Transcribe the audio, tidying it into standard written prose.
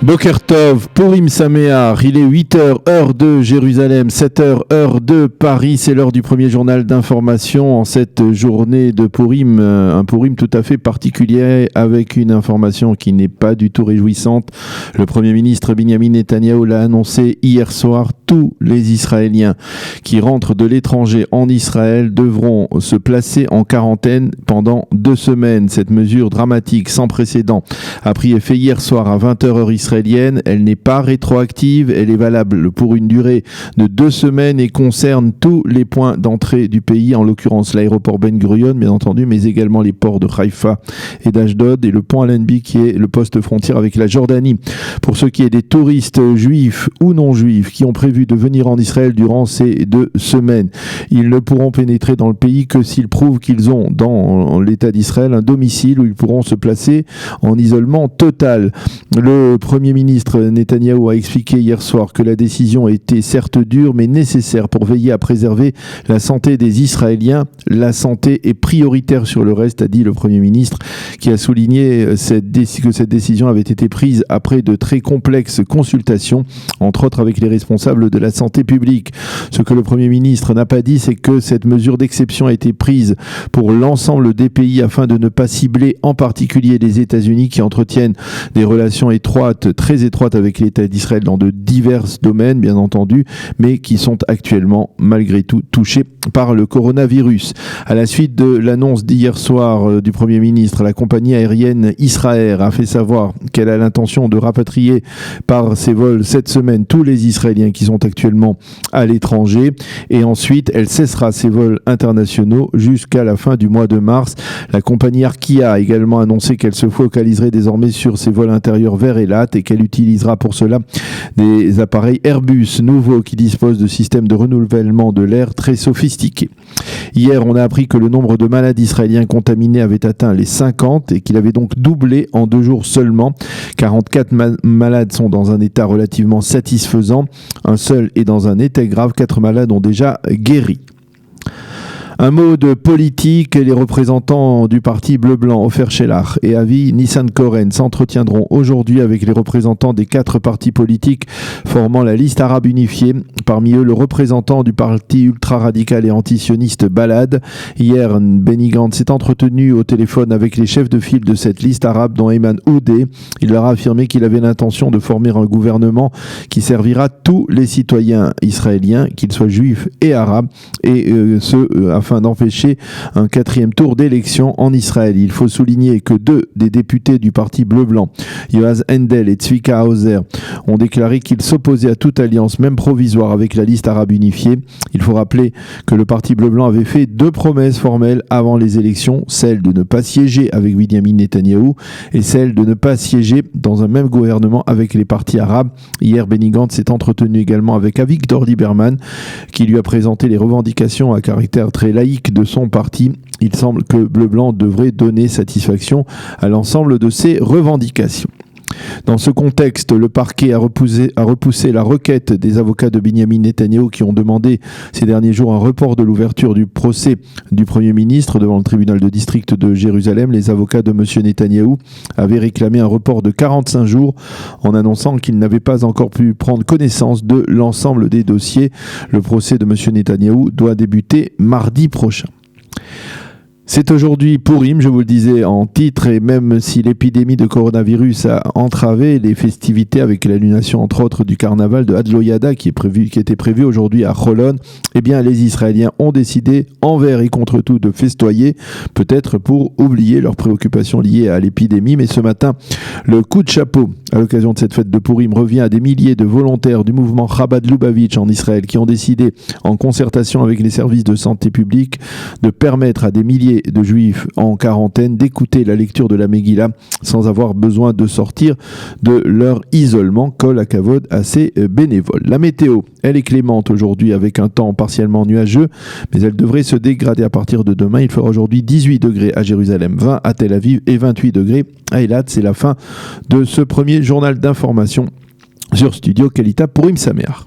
Boker Tov, Purim Sameach, il est 8h, heure de Jérusalem, 7h, heure de Paris, c'est l'heure du premier journal d'information en cette journée de Purim, un Purim tout à fait particulier avec une information qui n'est pas du tout réjouissante. Le Premier ministre Benjamin Netanyahou l'a annoncé hier soir, tous les Israéliens qui rentrent de l'étranger en Israël devront se placer en quarantaine pendant 2 semaines. Cette mesure dramatique sans précédent a pris effet hier soir à 20h heure israélienne. Elle n'est pas rétroactive, elle est valable pour une durée de 2 semaines et concerne tous les points d'entrée du pays, en l'occurrence l'aéroport Ben Gurion, bien entendu, mais également les ports de Haïfa et d'Ashdod et le pont Allenby qui est le poste frontière avec la Jordanie. Pour ce qui est des touristes juifs ou non juifs qui ont prévu de venir en Israël durant ces 2 semaines, ils ne pourront pénétrer dans le pays que s'ils prouvent qu'ils ont dans l'État d'Israël un domicile où ils pourront se placer en isolement total. Le Premier ministre Netanyahou a expliqué hier soir que la décision était certes dure mais nécessaire pour veiller à préserver la santé des Israéliens. La santé est prioritaire sur le reste, a dit le Premier ministre, qui a souligné que cette décision avait été prise après de très complexes consultations, entre autres avec les responsables de la santé publique. Ce que le Premier ministre n'a pas dit, c'est que cette mesure d'exception a été prise pour l'ensemble des pays afin de ne pas cibler en particulier les États-Unis qui entretiennent des relations très étroites avec l'État d'Israël dans de divers domaines, bien entendu, mais qui sont actuellement malgré tout touchés par le coronavirus. À la suite de l'annonce d'hier soir du Premier ministre, la compagnie aérienne Israël a fait savoir qu'elle a l'intention de rapatrier par ses vols cette semaine tous les Israéliens qui sont actuellement à l'étranger, et ensuite elle cessera ses vols internationaux jusqu'à la fin du mois de mars. La compagnie Arkia a également annoncé qu'elle se focaliserait désormais sur ses vols intérieurs vers Eilat et qu'elle utilisera pour cela des appareils Airbus nouveaux qui disposent de systèmes de renouvellement de l'air très sophistiqués. Hier, on a appris que le nombre de malades israéliens contaminés avait atteint les 50 et qu'il avait donc doublé en 2 jours seulement. 44 malades sont dans un état relativement satisfaisant. Un seul est dans un état grave. 4 malades ont déjà guéri. Un mot de politique, les représentants du parti Bleu-Blanc, Ofer Shelach et Avi Nissan-Koren s'entretiendront aujourd'hui avec les représentants des 4 partis politiques formant la liste arabe unifiée, parmi eux le représentant du parti ultra-radical et antisioniste Balad. Hier, Benny Gantz s'est entretenu au téléphone avec les chefs de file de cette liste arabe, dont Ayman Oudeh. Il leur a affirmé qu'il avait l'intention de former un gouvernement qui servira tous les citoyens israéliens, qu'ils soient juifs et arabes, et afin d'empêcher un 4e tour d'élection en Israël. Il faut souligner que 2 des députés du parti Bleu-Blanc, Yoaz Hendel et Tzvika Hauser, ont déclaré qu'ils s'opposaient à toute alliance, même provisoire, avec la liste arabe unifiée. Il faut rappeler que le parti Bleu-Blanc avait fait 2 promesses formelles avant les élections, celle de ne pas siéger avec Benjamin Netanyahou et celle de ne pas siéger dans un même gouvernement avec les partis arabes. Hier, Benny Gantz s'est entretenu également avec Avigdor Lieberman, qui lui a présenté les revendications à caractère très laïque de son parti. Il semble que Bleu-Blanc devrait donner satisfaction à l'ensemble de ces revendications. Dans ce contexte, le parquet a repoussé la requête des avocats de Benjamin Netanyahou qui ont demandé ces derniers jours un report de l'ouverture du procès du Premier ministre devant le tribunal de district de Jérusalem. Les avocats de M. Netanyahou avaient réclamé un report de 45 jours en annonçant qu'ils n'avaient pas encore pu prendre connaissance de l'ensemble des dossiers. Le procès de M. Netanyahou doit débuter mardi prochain. C'est aujourd'hui Purim, je vous le disais en titre, et même si l'épidémie de coronavirus a entravé les festivités avec l'annulation entre autres du carnaval de Hadloyada qui était prévu aujourd'hui à Holon, eh bien les Israéliens ont décidé envers et contre tout de festoyer, peut-être pour oublier leurs préoccupations liées à l'épidémie. Mais ce matin, le coup de chapeau à l'occasion de cette fête de Purim revient à des milliers de volontaires du mouvement Chabad Lubavitch en Israël qui ont décidé, en concertation avec les services de santé publique, de permettre à des milliers de juifs en quarantaine d'écouter la lecture de la Megillah sans avoir besoin de sortir de leur isolement. Kol hakavod à ces bénévoles. La météo, elle est clémente aujourd'hui avec un temps partiellement nuageux, mais elle devrait se dégrader à partir de demain. Il fera aujourd'hui 18 degrés à Jérusalem, 20 à Tel Aviv et 28 degrés à Eilat. C'est la fin de ce premier journal d'information sur Studio Kalita Purim Sameach.